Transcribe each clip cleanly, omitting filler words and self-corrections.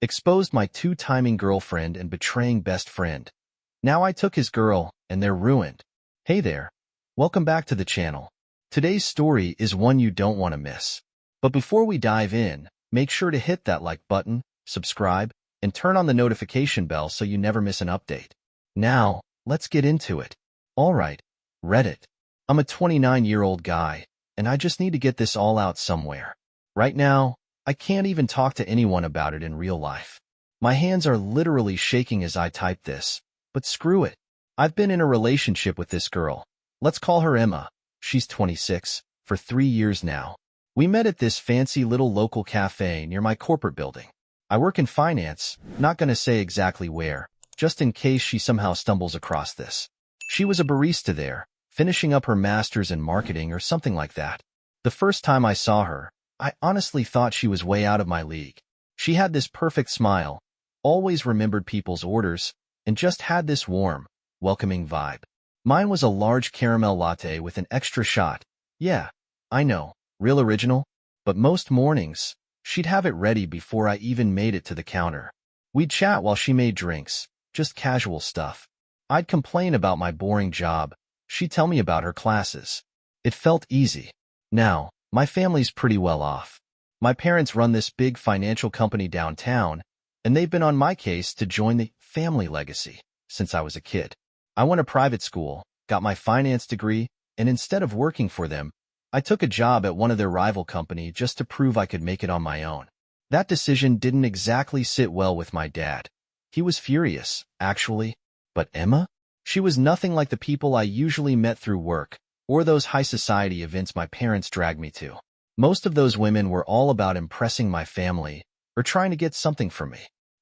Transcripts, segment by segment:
Exposed my two-timing girlfriend and betraying best friend. Now I took his girl, and they're ruined. Hey there. Welcome back to the channel. Today's story is one you don't want to miss. But before we dive in, make sure to hit that like button, subscribe, and turn on the notification bell so you never miss an update. Now, let's get into it. Alright, Reddit. I'm a 29-year-old guy, and I just need to get this all out somewhere. Right now, I can't even talk to anyone about it in real life. My hands are literally shaking as I type this, but screw it. I've been in a relationship with this girl. Let's call her Emma. She's 26, for 3 years now. We met at this fancy little local cafe near my corporate building. I work in finance, not gonna say exactly where, just in case she somehow stumbles across this. She was a barista there, finishing up her master's in marketing or something like that. The first time I saw her, I honestly thought she was way out of my league. She had this perfect smile, always remembered people's orders, and just had this warm, welcoming vibe. Mine was a large caramel latte with an extra shot. Yeah, I know, real original, but most mornings, she'd have it ready before I even made it to the counter. We'd chat while she made drinks, just casual stuff. I'd complain about my boring job. She'd tell me about her classes. It felt easy. Now, my family's pretty well off. My parents run this big financial company downtown, and they've been on my case to join the family legacy since I was a kid. I went to private school, got my finance degree, and instead of working for them, I took a job at one of their rival company just to prove I could make it on my own. That decision didn't exactly sit well with my dad. He was furious, actually. But Emma? She was nothing like the people I usually met through work, or those high society events my parents dragged me to. Most of those women were all about impressing my family, or trying to get something from me.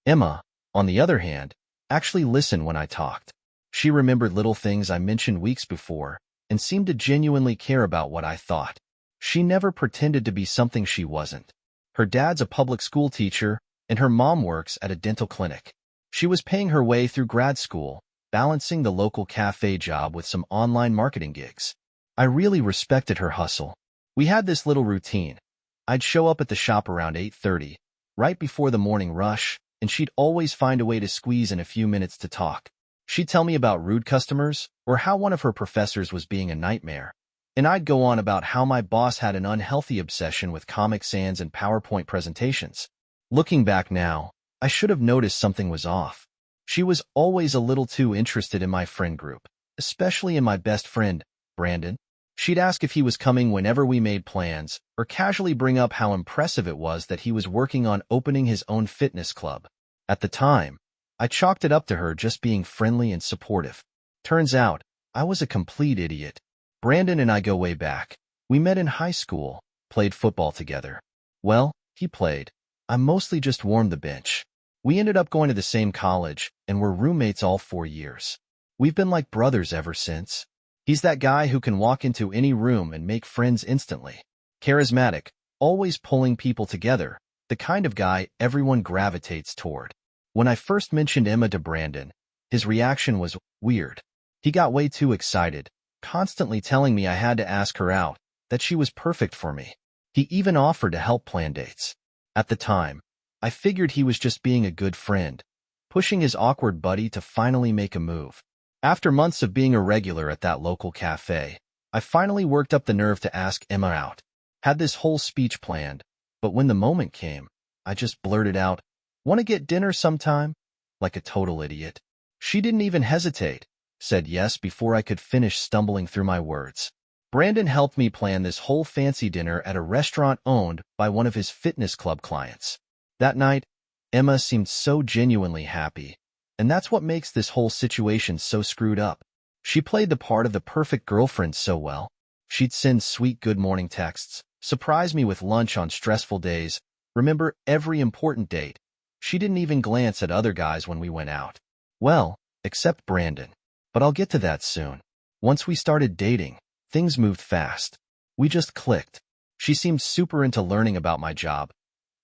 Emma, on the other hand, actually listened when I talked. She remembered little things I mentioned weeks before, and seemed to genuinely care about what I thought. She never pretended to be something she wasn't. Her dad's a public school teacher, and her mom works at a dental clinic. She was paying her way through grad school, balancing the local cafe job with some online marketing gigs. I really respected her hustle. We had this little routine. I'd show up at the shop around 8:30, right before the morning rush, and she'd always find a way to squeeze in a few minutes to talk. She'd tell me about rude customers, or how one of her professors was being a nightmare. And I'd go on about how my boss had an unhealthy obsession with Comic Sans and PowerPoint presentations. Looking back now, I should have noticed something was off. She was always a little too interested in my friend group, especially in my best friend, Brandon. She'd ask if he was coming whenever we made plans, or casually bring up how impressive it was that he was working on opening his own fitness club. At the time, I chalked it up to her just being friendly and supportive. Turns out, I was a complete idiot. Brandon and I go way back. We met in high school, played football together. Well, he played. I mostly just warmed the bench. We ended up going to the same college, and were roommates all 4 years. We've been like brothers ever since. He's that guy who can walk into any room and make friends instantly. Charismatic, always pulling people together, the kind of guy everyone gravitates toward. When I first mentioned Emma to Brandon, his reaction was weird. He got way too excited, constantly telling me I had to ask her out, that she was perfect for me. He even offered to help plan dates. At the time, I figured he was just being a good friend, pushing his awkward buddy to finally make a move. After months of being a regular at that local cafe, I finally worked up the nerve to ask Emma out. Had this whole speech planned, but when the moment came, I just blurted out, "Want to get dinner sometime?" Like a total idiot. She didn't even hesitate, said yes before I could finish stumbling through my words. Brandon helped me plan this whole fancy dinner at a restaurant owned by one of his fitness club clients. That night, Emma seemed so genuinely happy, and that's what makes this whole situation so screwed up. She played the part of the perfect girlfriend so well. She'd send sweet good morning texts, surprise me with lunch on stressful days, remember every important date. She didn't even glance at other guys when we went out. Well, except Brandon. But I'll get to that soon. Once we started dating, things moved fast. We just clicked. She seemed super into learning about my job,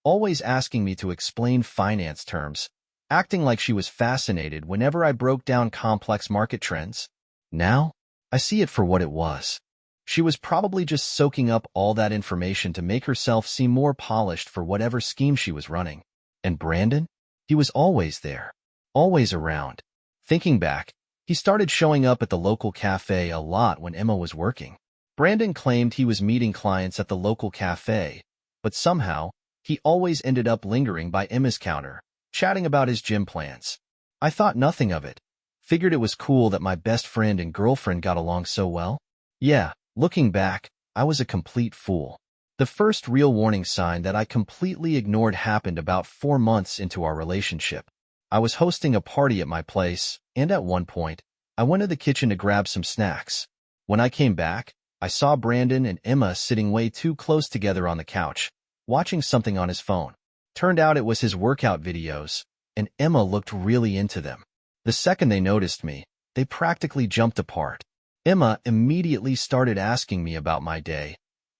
always asking me to explain finance terms, acting like she was fascinated whenever I broke down complex market trends. Now, I see it for what it was. She was probably just soaking up all that information to make herself seem more polished for whatever scheme she was running. And Brandon? He was always there, always around. Thinking back, he started showing up at the local cafe a lot when Emma was working. Brandon claimed he was meeting clients at the local cafe, but somehow, he always ended up lingering by Emma's counter, chatting about his gym plans. I thought nothing of it. Figured it was cool that my best friend and girlfriend got along so well. Yeah, looking back, I was a complete fool. The first real warning sign that I completely ignored happened about 4 months into our relationship. I was hosting a party at my place, and at one point, I went to the kitchen to grab some snacks. When I came back, I saw Brandon and Emma sitting way too close together on the couch, watching something on his phone. Turned out it was his workout videos, and Emma looked really into them. The second they noticed me, they practically jumped apart. Emma immediately started asking me about my day,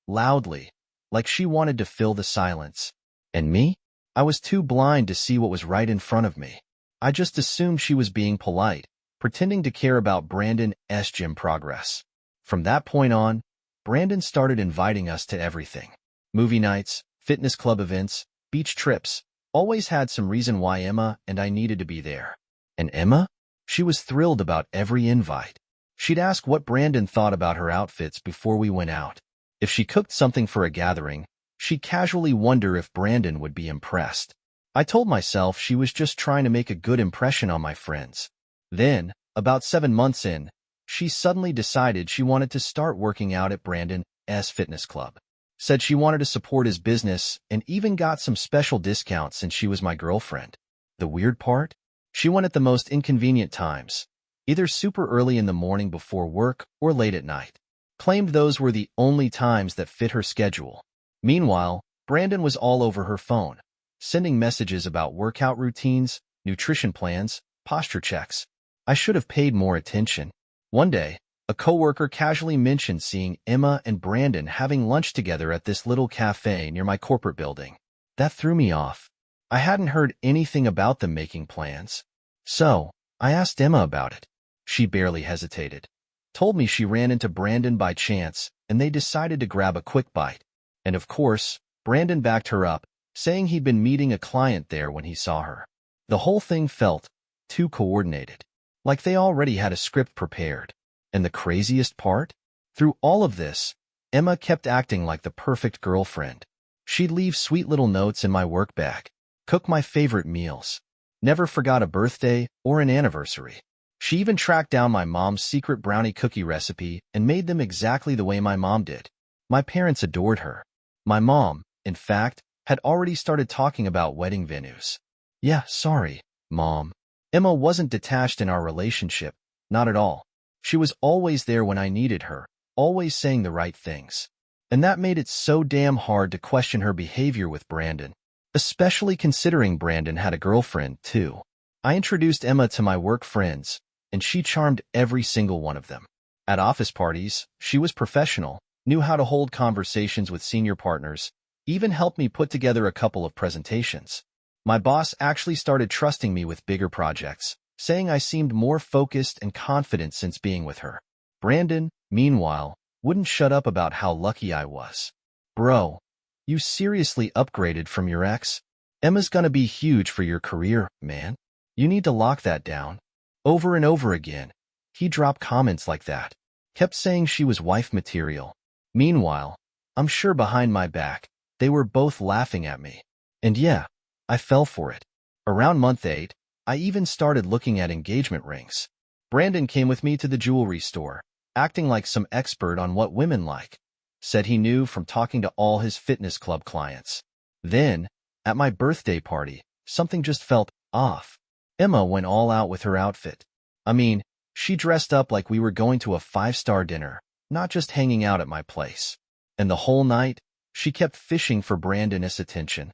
loudly, like she wanted to fill the silence. And me? I was too blind to see what was right in front of me. I just assumed she was being polite, pretending to care about Brandon's gym progress. From that point on, Brandon started inviting us to everything. Movie nights, fitness club events, beach trips, always had some reason why Emma and I needed to be there. And Emma? She was thrilled about every invite. She'd ask what Brandon thought about her outfits before we went out. If she cooked something for a gathering, she'd casually wonder if Brandon would be impressed. I told myself she was just trying to make a good impression on my friends. Then, about 7 months in, she suddenly decided she wanted to start working out at Brandon's fitness club. Said she wanted to support his business and even got some special discounts since she was my girlfriend. The weird part? She went at the most inconvenient times, either super early in the morning before work or late at night. Claimed those were the only times that fit her schedule. Meanwhile, Brandon was all over her phone, sending messages about workout routines, nutrition plans, posture checks. I should have paid more attention. One day, a coworker casually mentioned seeing Emma and Brandon having lunch together at this little cafe near my corporate building. That threw me off. I hadn't heard anything about them making plans. So, I asked Emma about it. She barely hesitated. Told me she ran into Brandon by chance, and they decided to grab a quick bite. And of course, Brandon backed her up, saying he'd been meeting a client there when he saw her. The whole thing felt too coordinated, like they already had a script prepared. And the craziest part? Through all of this, Emma kept acting like the perfect girlfriend. She'd leave sweet little notes in my work bag, cook my favorite meals, never forgot a birthday or an anniversary. She even tracked down my mom's secret brownie cookie recipe and made them exactly the way my mom did. My parents adored her. My mom, in fact, had already started talking about wedding venues. Yeah, sorry, Mom. Emma wasn't detached in our relationship, not at all. She was always there when I needed her, always saying the right things. And that made it so damn hard to question her behavior with Brandon, especially considering Brandon had a girlfriend, too. I introduced Emma to my work friends, and she charmed every single one of them. At office parties, she was professional, knew how to hold conversations with senior partners, even helped me put together a couple of presentations. My boss actually started trusting me with bigger projects, saying I seemed more focused and confident since being with her. Brandon, meanwhile, wouldn't shut up about how lucky I was. Bro, you seriously upgraded from your ex? Emma's gonna be huge for your career, man. You need to lock that down. Over and over again, he dropped comments like that. Kept saying she was wife material. Meanwhile, I'm sure behind my back, they were both laughing at me. And yeah, I fell for it. Around month 8, I even started looking at engagement rings. Brandon came with me to the jewelry store, acting like some expert on what women like. Said he knew from talking to all his fitness club clients. Then, at my birthday party, something just felt off. Emma went all out with her outfit. I mean, she dressed up like we were going to a 5-star dinner, not just hanging out at my place. And the whole night, she kept fishing for Brandon's attention,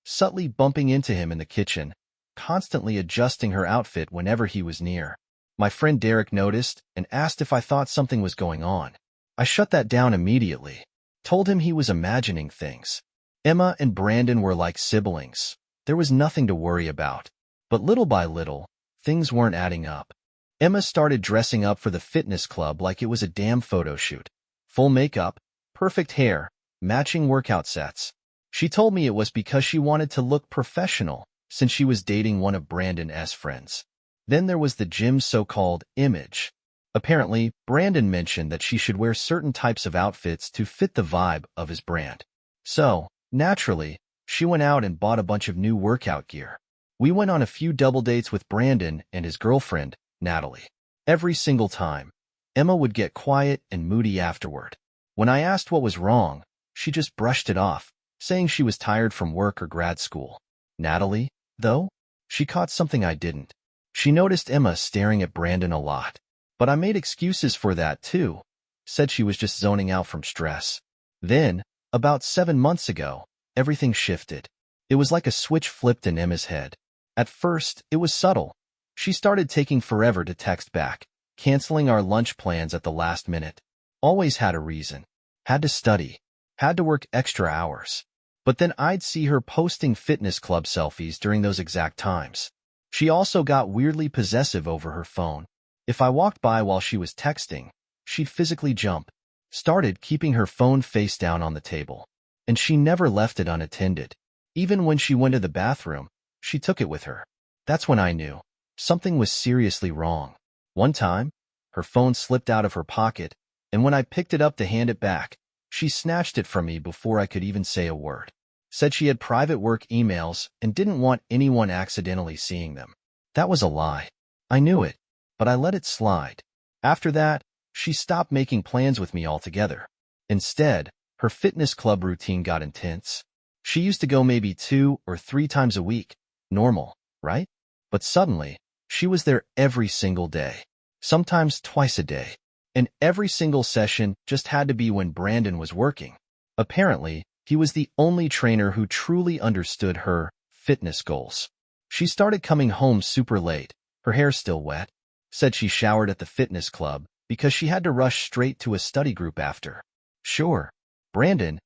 subtly bumping into him in the kitchen, constantly adjusting her outfit whenever he was near. My friend Derek noticed and asked if I thought something was going on. I shut that down immediately, told him he was imagining things. Emma and Brandon were like siblings. There was nothing to worry about. But little by little, things weren't adding up. Emma started dressing up for the fitness club like it was a damn photo shoot. Full makeup, perfect hair, matching workout sets. She told me it was because she wanted to look professional, since she was dating one of Brandon's friends. Then there was the gym's so-called image. Apparently, Brandon mentioned that she should wear certain types of outfits to fit the vibe of his brand. So, naturally, she went out and bought a bunch of new workout gear. We went on a few double dates with Brandon and his girlfriend, Natalie. Every single time, Emma would get quiet and moody afterward. When I asked what was wrong, she just brushed it off, saying she was tired from work or grad school. Natalie, though, she caught something I didn't. She noticed Emma staring at Brandon a lot. But I made excuses for that too, said she was just zoning out from stress. Then, about 7 months ago, everything shifted. It was like a switch flipped in Emma's head. At first, it was subtle. She started taking forever to text back, canceling our lunch plans at the last minute. Always had a reason. Had to study. Had to work extra hours. But then I'd see her posting fitness club selfies during those exact times. She also got weirdly possessive over her phone. If I walked by while she was texting, she'd physically jump. Started keeping her phone face down on the table. And she never left it unattended. Even when she went to the bathroom, she took it with her. That's when I knew something was seriously wrong. One time, her phone slipped out of her pocket, and when I picked it up to hand it back, she snatched it from me before I could even say a word. Said she had private work emails and didn't want anyone accidentally seeing them. That was a lie. I knew it, but I let it slide. After that, she stopped making plans with me altogether. Instead, her fitness club routine got intense. She used to go maybe 2 or 3 times a week. Normal, right? But suddenly, she was there every single day. Sometimes twice a day. And every single session just had to be when Brandon was working. Apparently, he was the only trainer who truly understood her fitness goals. She started coming home super late, her hair still wet. Said she showered at the fitness club because she had to rush straight to a study group after. Sure, Brandon's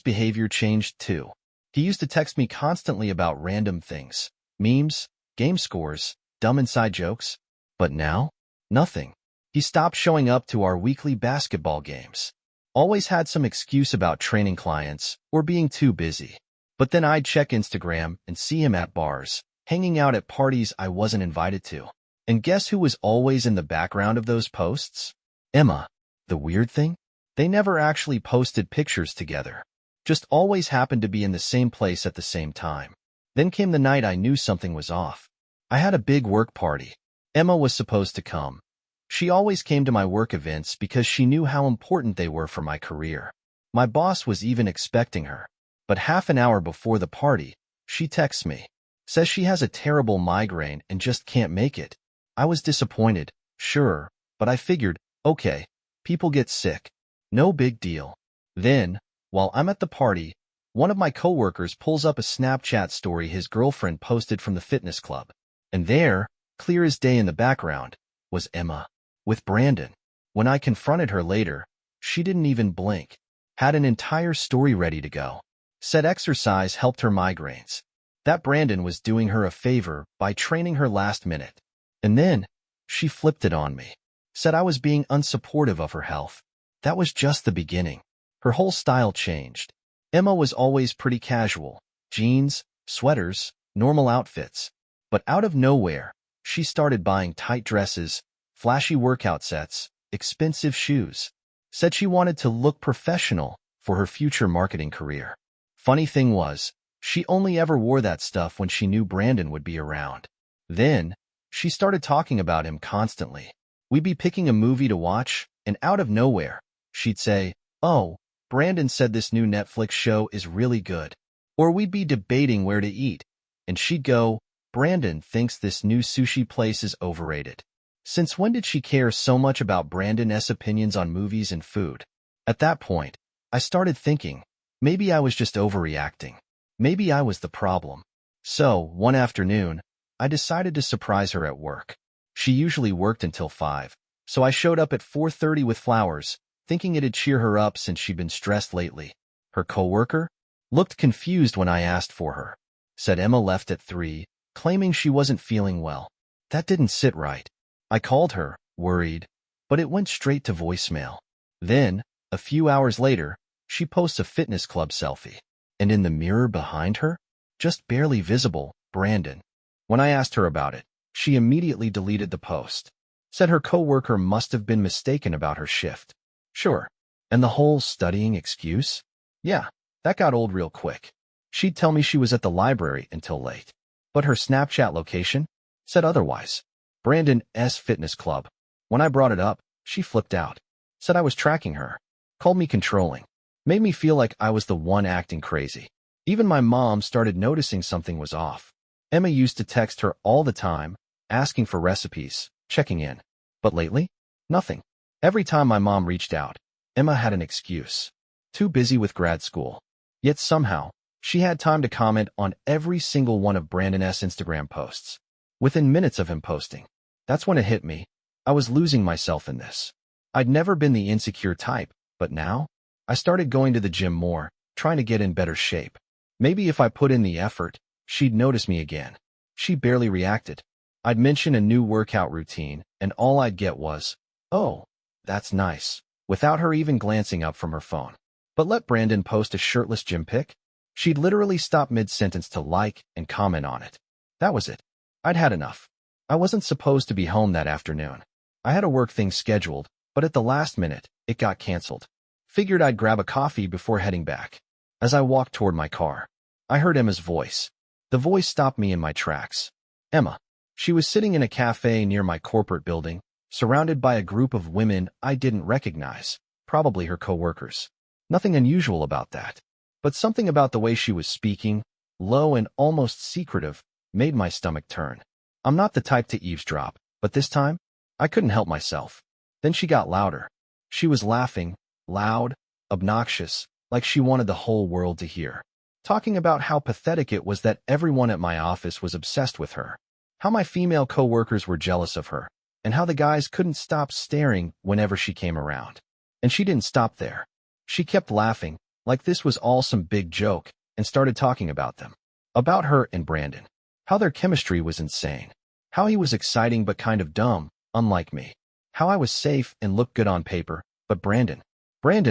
behavior changed too. He used to text me constantly about random things, memes, game scores, dumb inside jokes. But now, nothing. He stopped showing up to our weekly basketball games. Always had some excuse about training clients or being too busy. But then I'd check Instagram and see him at bars, hanging out at parties I wasn't invited to. And guess who was always in the background of those posts? Emma. The weird thing? They never actually posted pictures together. Just always happened to be in the same place at the same time. Then came the night I knew something was off. I had a big work party. Emma was supposed to come. She always came to my work events because she knew how important they were for my career. My boss was even expecting her. But half an hour before the party, she texts me. Says she has a terrible migraine and just can't make it. I was disappointed, sure, but I figured, okay, people get sick. No big deal. Then, while I'm at the party, one of my coworkers pulls up a Snapchat story his girlfriend posted from the fitness club. And there, clear as day in the background, was Emma. With Brandon. When I confronted her later, she didn't even blink. Had an entire story ready to go. Said exercise helped her migraines. That Brandon was doing her a favor by training her last minute. And then, she flipped it on me. Said I was being unsupportive of her health. That was just the beginning. Her whole style changed. Emma was always pretty casual. Jeans, sweaters, normal outfits. But out of nowhere, she started buying tight dresses, flashy workout sets, expensive shoes. Said she wanted to look professional for her future marketing career. Funny thing was, she only ever wore that stuff when she knew Brandon would be around. Then, she started talking about him constantly. We'd be picking a movie to watch, and out of nowhere, she'd say, "Oh, Brandon said this new Netflix show is really good." Or we'd be debating where to eat, and she'd go, "Brandon thinks this new sushi place is overrated." Since when did she care so much about Brandon's opinions on movies and food? At that point, I started thinking, maybe I was just overreacting. Maybe I was the problem. So, one afternoon, I decided to surprise her at work. She usually worked until 5, so I showed up at 4:30 with flowers, thinking it'd cheer her up since she'd been stressed lately. Her coworker looked confused when I asked for her. Said Emma left at 3, claiming she wasn't feeling well. That didn't sit right. I called her, worried, but it went straight to voicemail. Then, a few hours later, she posts a fitness club selfie. And in the mirror behind her, just barely visible, Brandon. When I asked her about it, she immediately deleted the post. Said her coworker must have been mistaken about her shift. Sure. And the whole studying excuse? Yeah, that got old real quick. She'd tell me she was at the library until late. But her Snapchat location said otherwise. Brandon's fitness club. When I brought it up, she flipped out. Said I was tracking her. Called me controlling. Made me feel like I was the one acting crazy. Even my mom started noticing something was off. Emma used to text her all the time, asking for recipes, checking in. But lately, nothing. Every time my mom reached out, Emma had an excuse. Too busy with grad school. Yet somehow, she had time to comment on every single one of Brandon's Instagram posts. Within minutes of him posting. That's when it hit me. I was losing myself in this. I'd never been the insecure type, but now, I started going to the gym more, trying to get in better shape. Maybe if I put in the effort, she'd notice me again. She barely reacted. I'd mention a new workout routine, and all I'd get was, "Oh, that's nice," without her even glancing up from her phone. But let Brandon post a shirtless gym pic? She'd literally stop mid-sentence to like and comment on it. That was it. I'd had enough. I wasn't supposed to be home that afternoon. I had a work thing scheduled, but at the last minute, it got canceled. Figured I'd grab a coffee before heading back. As I walked toward my car, I heard Emma's voice. The voice stopped me in my tracks. Emma. She was sitting in a cafe near my corporate building, surrounded by a group of women I didn't recognize, probably her coworkers. Nothing unusual about that. But something about the way she was speaking, low and almost secretive, made my stomach turn. I'm not the type to eavesdrop, but this time, I couldn't help myself. Then she got louder. She was laughing, loud, obnoxious, like she wanted the whole world to hear. Talking about how pathetic it was that everyone at my office was obsessed with her. How my female coworkers were jealous of her, and how the guys couldn't stop staring whenever she came around. And she didn't stop there. She kept laughing, like this was all some big joke, and started talking about them. About her and Brandon. How their chemistry was insane. How he was exciting but kind of dumb, unlike me. How I was safe and looked good on paper, but Brandon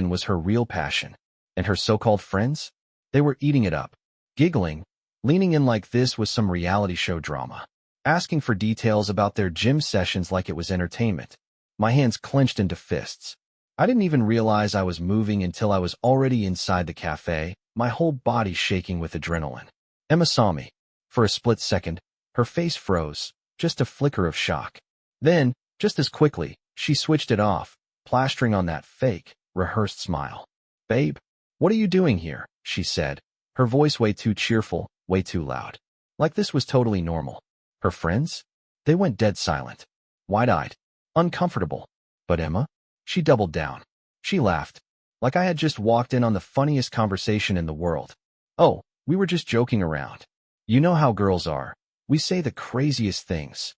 was her real passion. And her so-called friends? They were eating it up. Giggling, leaning in like this was some reality show drama. Asking for details about their gym sessions like it was entertainment. My hands clenched into fists. I didn't even realize I was moving until I was already inside the cafe, my whole body shaking with adrenaline. Emma saw me. For a split second, her face froze, just a flicker of shock. Then, just as quickly, she switched it off, plastering on that fake, rehearsed smile. "Babe, what are you doing here?" she said, her voice way too cheerful, way too loud. Like this was totally normal. Her friends? They went dead silent. Wide-eyed. Uncomfortable. But Emma? She doubled down. She laughed. Like I had just walked in on the funniest conversation in the world. "Oh, we were just joking around. You know how girls are. We say the craziest things."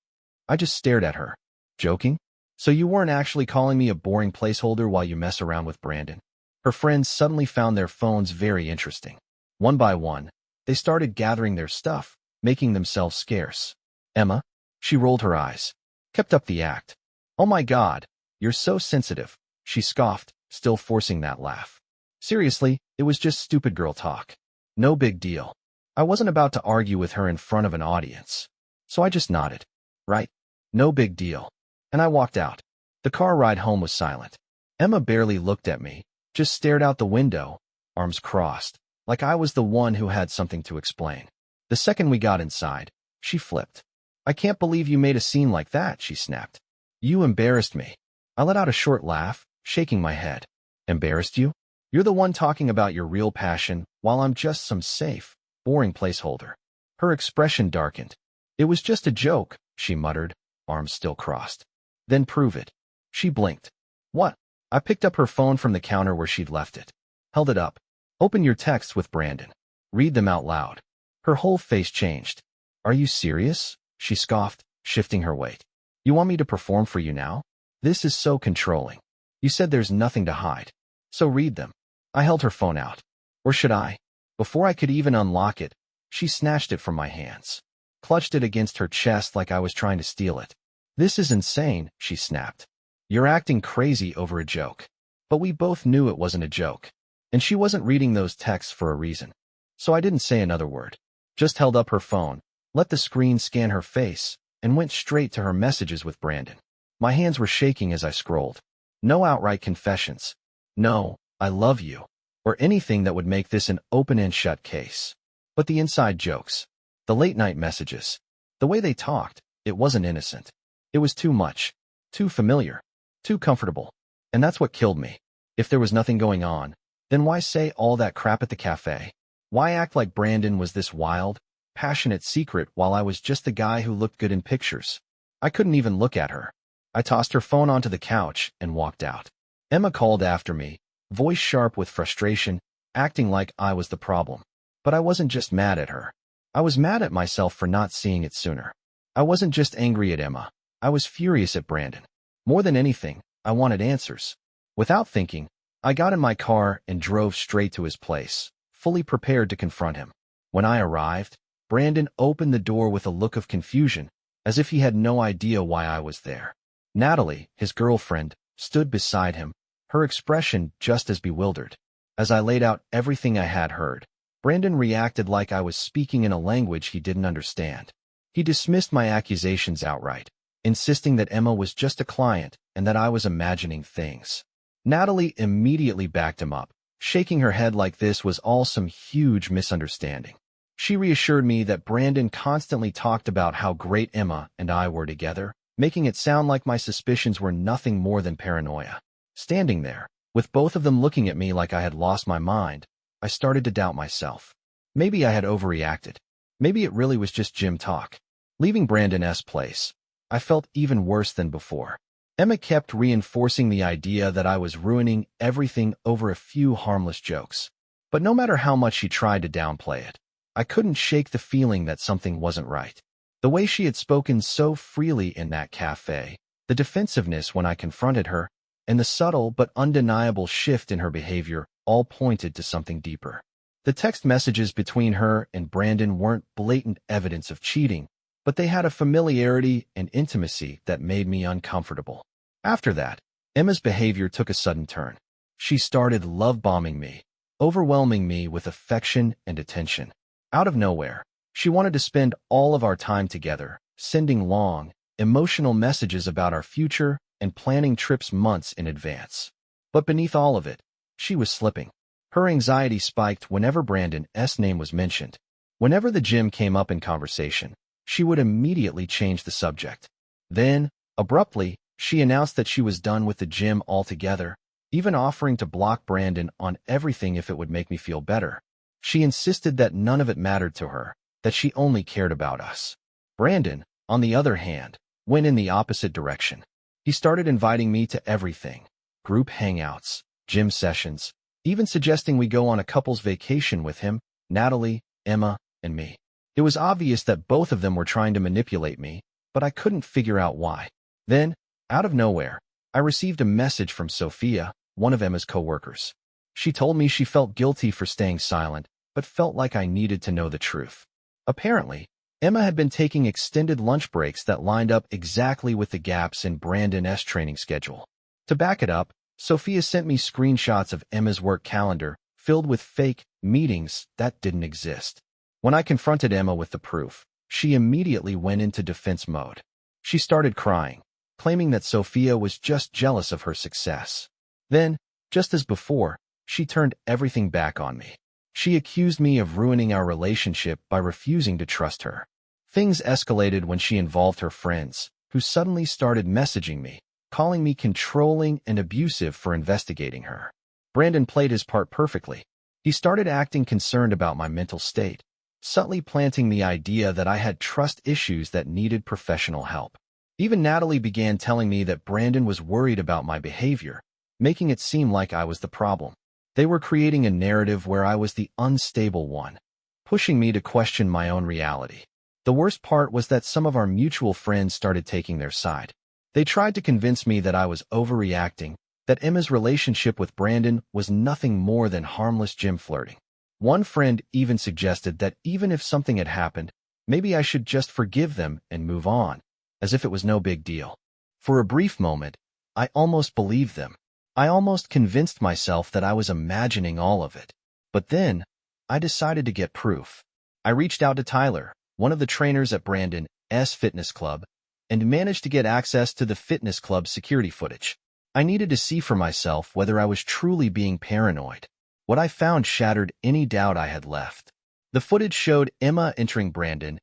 I just stared at her. Joking? So you weren't actually calling me a boring placeholder while you mess around with Brandon? Her friends suddenly found their phones very interesting. One by one, they started gathering their stuff, making themselves scarce. Emma? She rolled her eyes. Kept up the act. "Oh my God, you're so sensitive," she scoffed, still forcing that laugh. Seriously, it was just stupid girl talk. No big deal. I wasn't about to argue with her in front of an audience. So I just nodded. Right. No big deal. And I walked out. The car ride home was silent. Emma barely looked at me, just stared out the window, arms crossed, like I was the one who had something to explain. The second we got inside, she flipped. "I can't believe you made a scene like that," she snapped. "You embarrassed me." I let out a short laugh, shaking my head. "Embarrassed you? You're the one talking about your real passion, while I'm just some safe, boring placeholder." Her expression darkened. "It was just a joke," she muttered, arms still crossed. "Then prove it." She blinked. "What?" I picked up her phone from the counter where she'd left it. Held it up. "Open your texts with Brandon. Read them out loud." Her whole face changed. "Are you serious?" she scoffed, shifting her weight. "You want me to perform for you now? This is so controlling. You said there's nothing to hide. So read them." I held her phone out. Or should I? Before I could even unlock it, she snatched it from my hands. Clutched it against her chest like I was trying to steal it. "This is insane," she snapped. "You're acting crazy over a joke." But we both knew it wasn't a joke. And she wasn't reading those texts for a reason. So I didn't say another word. Just held up her phone, let the screen scan her face, and went straight to her messages with Brandon. My hands were shaking as I scrolled. No outright confessions. No, I love you, or anything that would make this an open and shut case. But the inside jokes, the late-night messages, the way they talked, it wasn't innocent. It was too much, too familiar, too comfortable. And that's what killed me. If there was nothing going on, then why say all that crap at the cafe? Why act like Brandon was this wild, passionate secret while I was just the guy who looked good in pictures? I couldn't even look at her. I tossed her phone onto the couch and walked out. Emma called after me, voice sharp with frustration, acting like I was the problem. But I wasn't just mad at her. I was mad at myself for not seeing it sooner. I wasn't just angry at Emma. I was furious at Brandon. More than anything, I wanted answers. Without thinking, I got in my car and drove straight to his place, fully prepared to confront him. When I arrived, Brandon opened the door with a look of confusion, as if he had no idea why I was there. Natalie, his girlfriend, stood beside him, her expression just as bewildered. As I laid out everything I had heard, Brandon reacted like I was speaking in a language he didn't understand. He dismissed my accusations outright, insisting that Emma was just a client and that I was imagining things. Natalie immediately backed him up, shaking her head like this was all some huge misunderstanding. She reassured me that Brandon constantly talked about how great Emma and I were together, making it sound like my suspicions were nothing more than paranoia. Standing there, with both of them looking at me like I had lost my mind, I started to doubt myself. Maybe I had overreacted. Maybe it really was just gym talk. Leaving Brandon's place, I felt even worse than before. Emma kept reinforcing the idea that I was ruining everything over a few harmless jokes. But no matter how much she tried to downplay it, I couldn't shake the feeling that something wasn't right. The way she had spoken so freely in that cafe, the defensiveness when I confronted her, and the subtle but undeniable shift in her behavior all pointed to something deeper. The text messages between her and Brandon weren't blatant evidence of cheating, but they had a familiarity and intimacy that made me uncomfortable. After that, Emma's behavior took a sudden turn. She started love-bombing me, overwhelming me with affection and attention. Out of nowhere, she wanted to spend all of our time together, sending long, emotional messages about our future and planning trips months in advance. But beneath all of it, she was slipping. Her anxiety spiked whenever Brandon's name was mentioned. Whenever the gym came up in conversation, she would immediately change the subject. Then, abruptly, she announced that she was done with the gym altogether, even offering to block Brandon on everything if it would make me feel better. She insisted that none of it mattered to her, that she only cared about us. Brandon, on the other hand, went in the opposite direction. He started inviting me to everything: group hangouts, gym sessions, even suggesting we go on a couple's vacation with him, Natalie, Emma, and me. It was obvious that both of them were trying to manipulate me, but I couldn't figure out why. Then, out of nowhere, I received a message from Sophia, one of Emma's coworkers. She told me she felt guilty for staying silent, but felt like I needed to know the truth. Apparently, Emma had been taking extended lunch breaks that lined up exactly with the gaps in Brandon's training schedule. To back it up, Sophia sent me screenshots of Emma's work calendar filled with fake meetings that didn't exist. When I confronted Emma with the proof, she immediately went into defense mode. She started crying, claiming that Sophia was just jealous of her success. Then, just as before, she turned everything back on me. She accused me of ruining our relationship by refusing to trust her. Things escalated when she involved her friends, who suddenly started messaging me, calling me controlling and abusive for investigating her. Brandon played his part perfectly. He started acting concerned about my mental state, subtly planting the idea that I had trust issues that needed professional help. Even Natalie began telling me that Brandon was worried about my behavior, making it seem like I was the problem. They were creating a narrative where I was the unstable one, pushing me to question my own reality. The worst part was that some of our mutual friends started taking their side. They tried to convince me that I was overreacting, that Emma's relationship with Brandon was nothing more than harmless gym flirting. One friend even suggested that even if something had happened, maybe I should just forgive them and move on, as if it was no big deal. For a brief moment, I almost believed them. I almost convinced myself that I was imagining all of it. But then, I decided to get proof. I reached out to Tyler, one of the trainers at Brandon's fitness club, and managed to get access to the fitness club security footage. I needed to see for myself whether I was truly being paranoid. What I found shattered any doubt I had left. The footage showed Emma entering Brandon's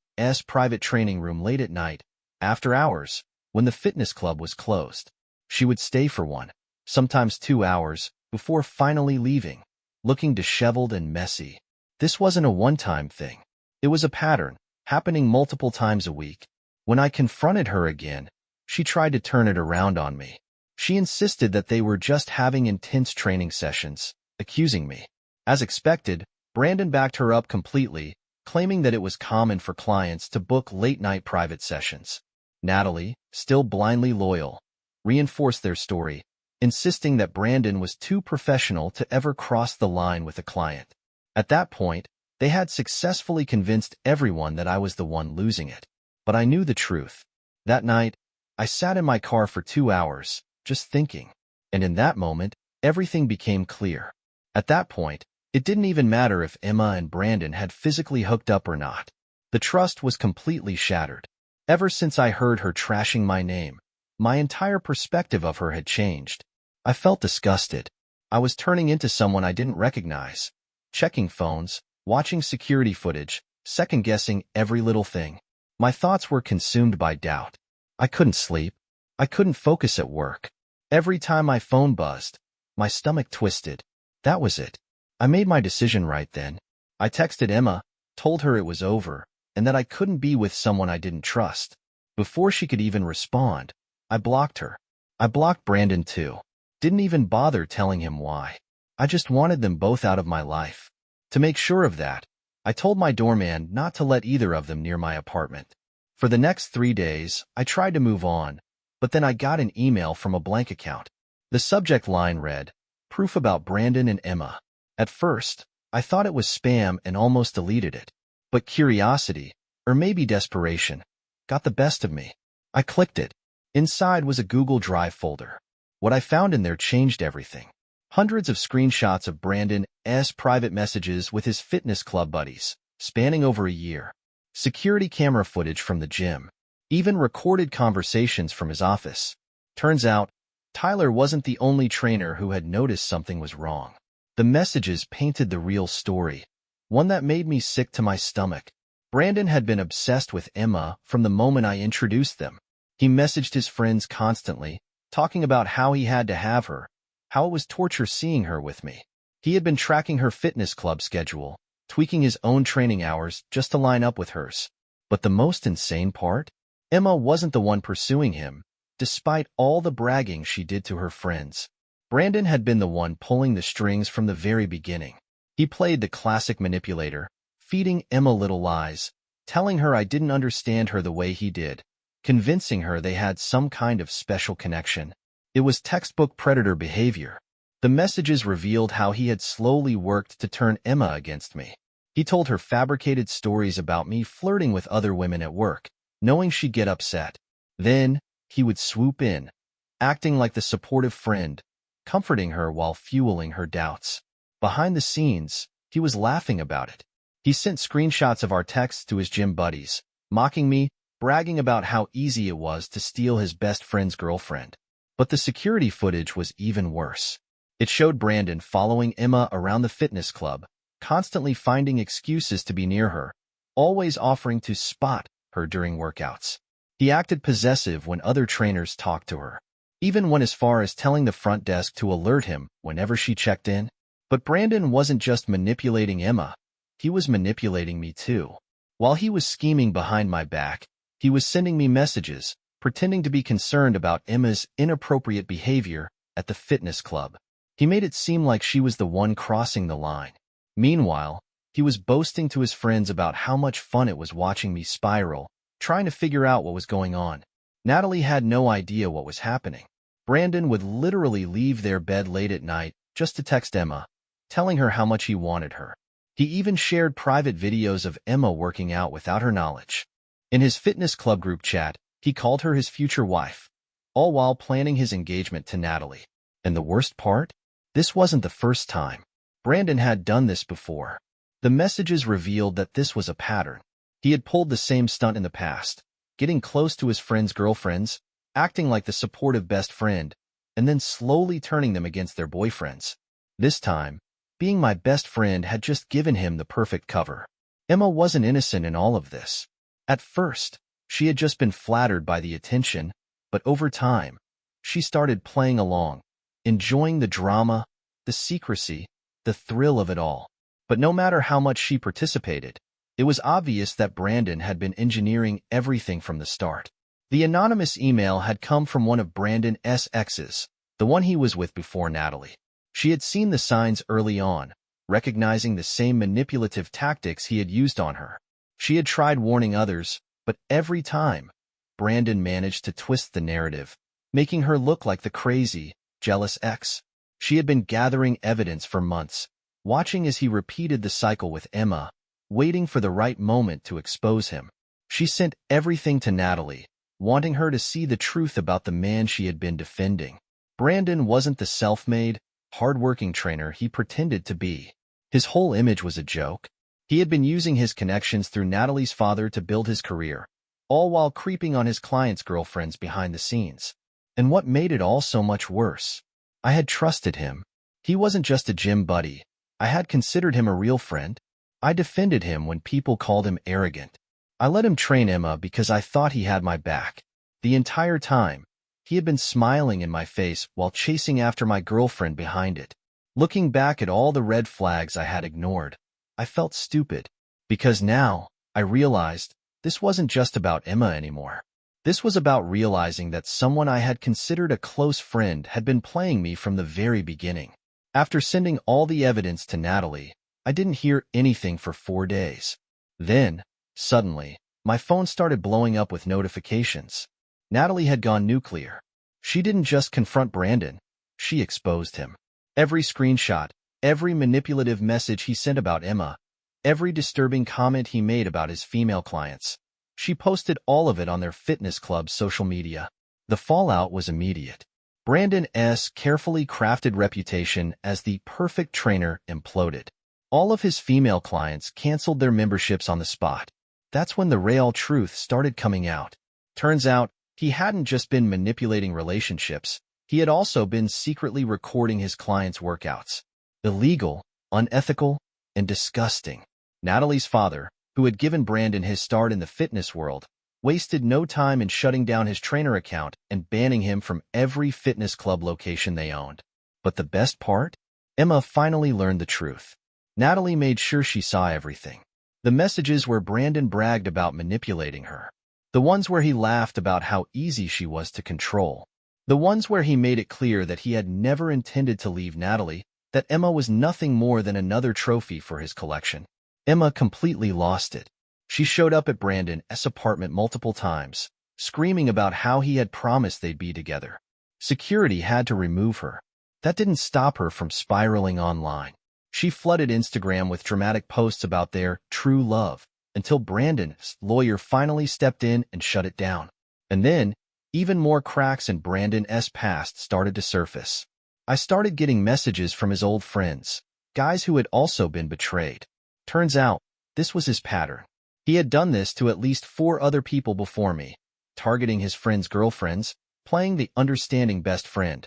private training room late at night, after hours, when the fitness club was closed. She would stay for 1, sometimes 2 hours, before finally leaving, looking disheveled and messy. This wasn't a one-time thing. It was a pattern, happening multiple times a week. When I confronted her again, she tried to turn it around on me. She insisted that they were just having intense training sessions, accusing me. As expected, Brandon backed her up completely, claiming that it was common for clients to book late-night private sessions. Natalie, still blindly loyal, reinforced their story, insisting that Brandon was too professional to ever cross the line with a client. At that point, they had successfully convinced everyone that I was the one losing it. But I knew the truth. That night, I sat in my car for 2 hours, just thinking. And in that moment, everything became clear. At that point, it didn't even matter if Emma and Brandon had physically hooked up or not. The trust was completely shattered. Ever since I heard her trashing my name, my entire perspective of her had changed. I felt disgusted. I was turning into someone I didn't recognize, checking phones, watching security footage, second-guessing every little thing. My thoughts were consumed by doubt. I couldn't sleep. I couldn't focus at work. Every time my phone buzzed, my stomach twisted. That was it. I made my decision right then. I texted Emma, told her it was over, and that I couldn't be with someone I didn't trust. Before she could even respond, I blocked her. I blocked Brandon too. Didn't even bother telling him why. I just wanted them both out of my life. To make sure of that, I told my doorman not to let either of them near my apartment. For the next 3 days, I tried to move on, but then I got an email from a blank account. The subject line read, "Proof about Brandon and Emma." At first, I thought it was spam and almost deleted it. But curiosity, or maybe desperation, got the best of me. I clicked it. Inside was a Google Drive folder. What I found in there changed everything. Hundreds of screenshots of Brandon's private messages with his fitness club buddies, spanning over a year. Security camera footage from the gym. Even recorded conversations from his office. Turns out, Tyler wasn't the only trainer who had noticed something was wrong. The messages painted the real story, one that made me sick to my stomach. Brandon had been obsessed with Emma from the moment I introduced them. He messaged his friends constantly, talking about how he had to have her, how it was torture seeing her with me. He had been tracking her fitness club schedule, tweaking his own training hours just to line up with hers. But the most insane part? Emma wasn't the one pursuing him, despite all the bragging she did to her friends. Brandon had been the one pulling the strings from the very beginning. He played the classic manipulator, feeding Emma little lies, telling her I didn't understand her the way he did, convincing her they had some kind of special connection. It was textbook predator behavior. The messages revealed how he had slowly worked to turn Emma against me. He told her fabricated stories about me flirting with other women at work, knowing she'd get upset. Then, he would swoop in, acting like the supportive friend, comforting her while fueling her doubts. Behind the scenes, he was laughing about it. He sent screenshots of our texts to his gym buddies, mocking me, bragging about how easy it was to steal his best friend's girlfriend. But the security footage was even worse. It showed Brandon following Emma around the fitness club, constantly finding excuses to be near her, always offering to spot her during workouts. He acted possessive when other trainers talked to her, even went as far as telling the front desk to alert him whenever she checked in. But Brandon wasn't just manipulating Emma, he was manipulating me too. While he was scheming behind my back, he was sending me messages, pretending to be concerned about Emma's inappropriate behavior at the fitness club. He made it seem like she was the one crossing the line. Meanwhile, he was boasting to his friends about how much fun it was watching me spiral, trying to figure out what was going on. Natalie had no idea what was happening. Brandon would literally leave their bed late at night just to text Emma, telling her how much he wanted her. He even shared private videos of Emma working out without her knowledge. In his fitness club group chat, he called her his future wife, all while planning his engagement to Natalie. And the worst part? This wasn't the first time. Brandon had done this before. The messages revealed that this was a pattern. He had pulled the same stunt in the past, getting close to his friends' girlfriends, acting like the supportive best friend, and then slowly turning them against their boyfriends. This time, being my best friend had just given him the perfect cover. Emma wasn't innocent in all of this. At first, she had just been flattered by the attention, but over time, she started playing along, enjoying the drama, the secrecy, the thrill of it all. But no matter how much she participated, it was obvious that Brandon had been engineering everything from the start. The anonymous email had come from one of Brandon's exes, the one he was with before Natalie. She had seen the signs early on, recognizing the same manipulative tactics he had used on her. She had tried warning others, but every time, Brandon managed to twist the narrative, making her look like the crazy, jealous ex. She had been gathering evidence for months, watching as he repeated the cycle with Emma, waiting for the right moment to expose him. She sent everything to Natalie, wanting her to see the truth about the man she had been defending. Brandon wasn't the self-made, hard-working trainer he pretended to be. His whole image was a joke. He had been using his connections through Natalie's father to build his career, all while creeping on his clients' girlfriends behind the scenes. And what made it all so much worse? I had trusted him. He wasn't just a gym buddy. I had considered him a real friend. I defended him when people called him arrogant. I let him train Emma because I thought he had my back. The entire time, he had been smiling in my face while chasing after my girlfriend behind it. Looking back at all the red flags I had ignored, I felt stupid. Because now, I realized, this wasn't just about Emma anymore. This was about realizing that someone I had considered a close friend had been playing me from the very beginning. After sending all the evidence to Natalie, I didn't hear anything for 4 days. Then, suddenly, my phone started blowing up with notifications. Natalie had gone nuclear. She didn't just confront Brandon, she exposed him. Every screenshot, every manipulative message he sent about Emma, every disturbing comment he made about his female clients. She posted all of it on their fitness club's social media. The fallout was immediate. Brandon's carefully crafted reputation as the perfect trainer imploded. All of his female clients canceled their memberships on the spot. That's when the real truth started coming out. Turns out, he hadn't just been manipulating relationships, he had also been secretly recording his clients' workouts. Illegal, unethical, and disgusting. Natalie's father, who had given Brandon his start in the fitness world, wasted no time in shutting down his trainer account and banning him from every fitness club location they owned. But the best part? Emma finally learned the truth. Natalie made sure she saw everything. The messages where Brandon bragged about manipulating her. The ones where he laughed about how easy she was to control. The ones where he made it clear that he had never intended to leave Natalie, that Emma was nothing more than another trophy for his collection. Emma completely lost it. She showed up at Brandon's apartment multiple times, screaming about how he had promised they'd be together. Security had to remove her. That didn't stop her from spiraling online. She flooded Instagram with dramatic posts about their true love, until Brandon's lawyer finally stepped in and shut it down. And then, even more cracks in Brandon's past started to surface. I started getting messages from his old friends, guys who had also been betrayed. Turns out, this was his pattern. He had done this to at least 4 other people before me, targeting his friends' girlfriends, playing the understanding best friend,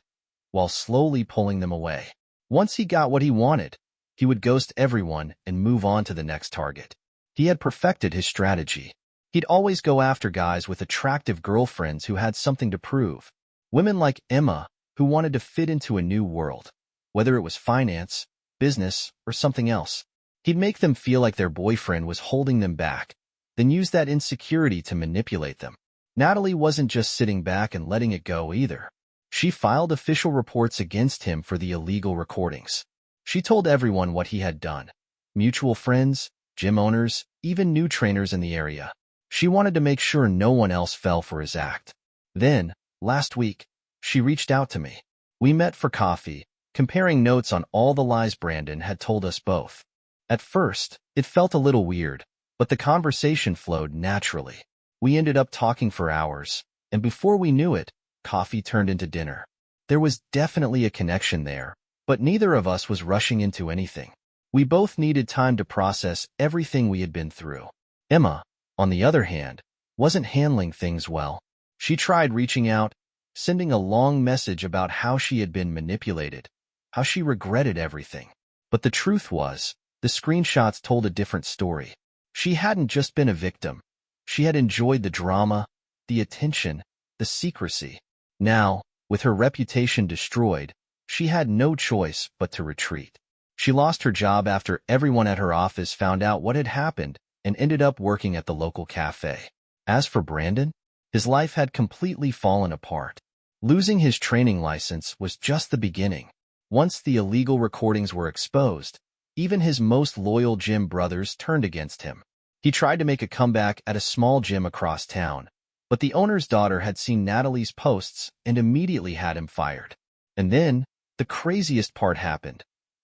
while slowly pulling them away. Once he got what he wanted, he would ghost everyone and move on to the next target. He had perfected his strategy. He'd always go after guys with attractive girlfriends who had something to prove. Women like Emma, who wanted to fit into a new world, whether it was finance, business, or something else. He'd make them feel like their boyfriend was holding them back, then use that insecurity to manipulate them. Natalie wasn't just sitting back and letting it go either. She filed official reports against him for the illegal recordings. She told everyone what he had done. Mutual friends, gym owners, even new trainers in the area. She wanted to make sure no one else fell for his act. Then, last week, she reached out to me. We met for coffee, comparing notes on all the lies Brandon had told us both. At first, it felt a little weird, but the conversation flowed naturally. We ended up talking for hours, and before we knew it, coffee turned into dinner. There was definitely a connection there, but neither of us was rushing into anything. We both needed time to process everything we had been through. Emma, on the other hand, wasn't handling things well. She tried reaching out, sending a long message about how she had been manipulated, how she regretted everything. But the truth was, the screenshots told a different story. She hadn't just been a victim. She had enjoyed the drama, the attention, the secrecy. Now, with her reputation destroyed, she had no choice but to retreat. She lost her job after everyone at her office found out what had happened and ended up working at the local cafe. As for Brandon, his life had completely fallen apart. Losing his training license was just the beginning. Once the illegal recordings were exposed, even his most loyal gym brothers turned against him. He tried to make a comeback at a small gym across town, but the owner's daughter had seen Natalie's posts and immediately had him fired. And then, the craziest part happened.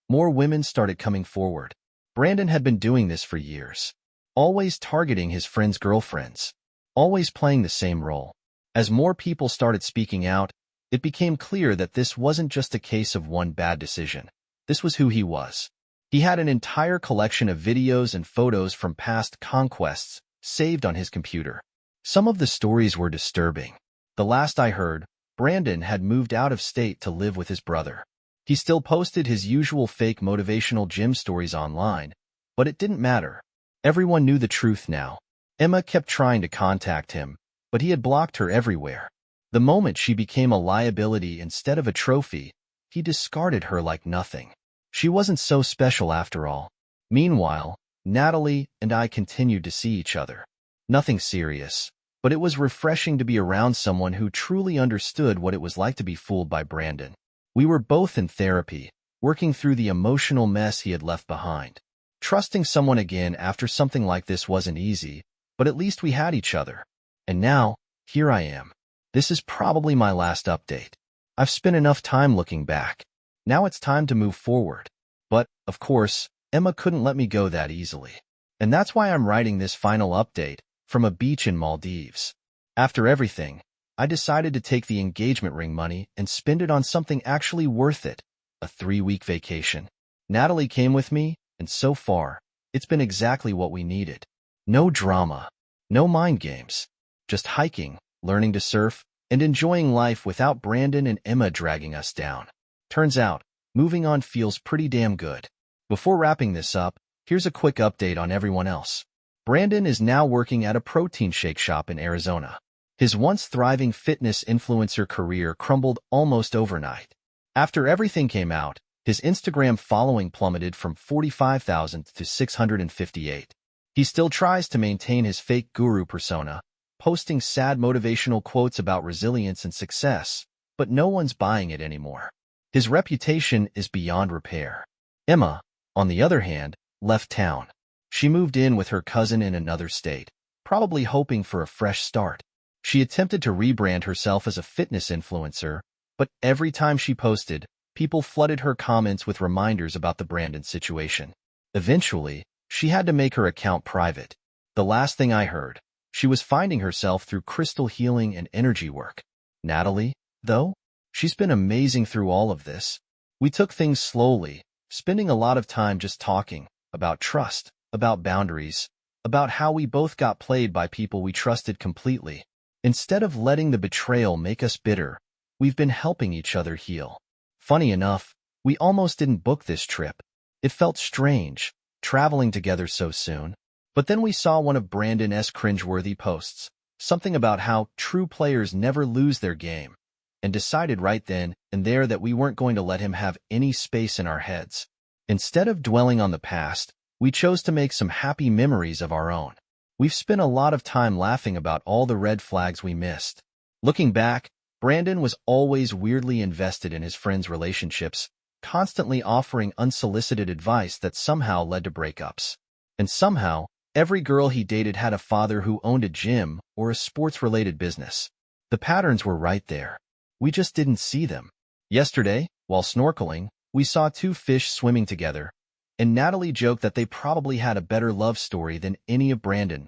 More women started coming forward. Brandon had been doing this for years, always targeting his friends' girlfriends, always playing the same role. As more people started speaking out, it became clear that this wasn't just a case of one bad decision. This was who he was. He had an entire collection of videos and photos from past conquests saved on his computer. Some of the stories were disturbing. The last I heard, Brandon had moved out of state to live with his brother. He still posted his usual fake motivational gym stories online, but it didn't matter. Everyone knew the truth now. Emma kept trying to contact him, but he had blocked her everywhere. The moment she became a liability instead of a trophy, he discarded her like nothing. She wasn't so special after all. Meanwhile, Natalie and I continued to see each other. Nothing serious, but it was refreshing to be around someone who truly understood what it was like to be fooled by Brandon. We were both in therapy, working through the emotional mess he had left behind. Trusting someone again after something like this wasn't easy, but at least we had each other. And now, here I am. This is probably my last update. I've spent enough time looking back. Now it's time to move forward. But, of course, Emma couldn't let me go that easily. And that's why I'm writing this final update from a beach in Maldives. After everything, I decided to take the engagement ring money and spend it on something actually worth it, a 3-week vacation. Natalie came with me, and so far, it's been exactly what we needed. No drama, no mind games, just hiking, learning to surf, and enjoying life without Brandon and Emma dragging us down. Turns out, moving on feels pretty damn good. Before wrapping this up, here's a quick update on everyone else. Brandon is now working at a protein shake shop in Arizona. His once thriving fitness influencer career crumbled almost overnight. After everything came out, his Instagram following plummeted from 45,000 to 658. He still tries to maintain his fake guru persona, posting sad motivational quotes about resilience and success, but no one's buying it anymore. His reputation is beyond repair. Emma, on the other hand, left town. She moved in with her cousin in another state, probably hoping for a fresh start. She attempted to rebrand herself as a fitness influencer, but every time she posted, people flooded her comments with reminders about the Brandon situation. Eventually, she had to make her account private. The last thing I heard, she was finding herself through crystal healing and energy work. Natalie, though? She's been amazing through all of this. We took things slowly, spending a lot of time just talking about trust, about boundaries, about how we both got played by people we trusted completely. Instead of letting the betrayal make us bitter, we've been helping each other heal. Funny enough, we almost didn't book this trip. It felt strange, traveling together so soon. But then we saw one of Brandon's cringeworthy posts, something about how true players never lose their game, and decided right then and there that we weren't going to let him have any space in our heads. Instead of dwelling on the past, we chose to make some happy memories of our own. We've spent a lot of time laughing about all the red flags we missed. Looking back, Brandon was always weirdly invested in his friends' relationships, constantly offering unsolicited advice that somehow led to breakups. And somehow, every girl he dated had a father who owned a gym or a sports-related business. The patterns were right there. We just didn't see them. Yesterday, while snorkeling, we saw 2 fish swimming together, and Natalie joked that they probably had a better love story than any of Brandon's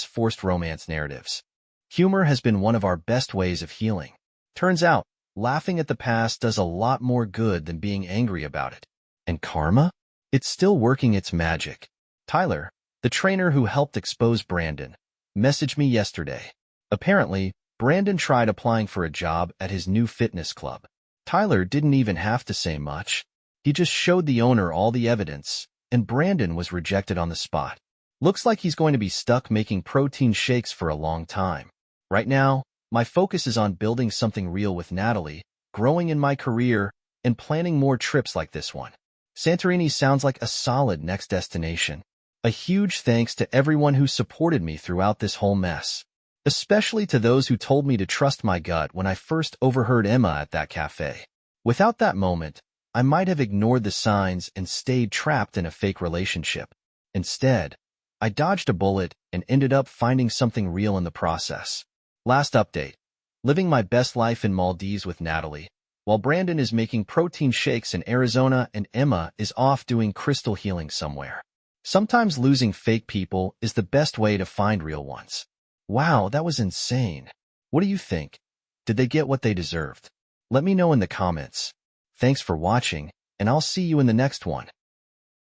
forced romance narratives. Humor has been one of our best ways of healing. Turns out, laughing at the past does a lot more good than being angry about it. And karma? It's still working its magic. Tyler, the trainer who helped expose Brandon, messaged me yesterday. Apparently, Brandon tried applying for a job at his new fitness club. Tyler didn't even have to say much. He just showed the owner all the evidence, and Brandon was rejected on the spot. Looks like he's going to be stuck making protein shakes for a long time. Right now, my focus is on building something real with Natalie, growing in my career, and planning more trips like this one. Santorini sounds like a solid next destination. A huge thanks to everyone who supported me throughout this whole mess, especially to those who told me to trust my gut when I first overheard Emma at that cafe. Without that moment, I might have ignored the signs and stayed trapped in a fake relationship. Instead, I dodged a bullet and ended up finding something real in the process. Last update. Living my best life in Maldives with Natalie, while Brandon is making protein shakes in Arizona and Emma is off doing crystal healing somewhere. Sometimes losing fake people is the best way to find real ones. Wow, that was insane. What do you think? Did they get what they deserved? Let me know in the comments. Thanks for watching, and I'll see you in the next one.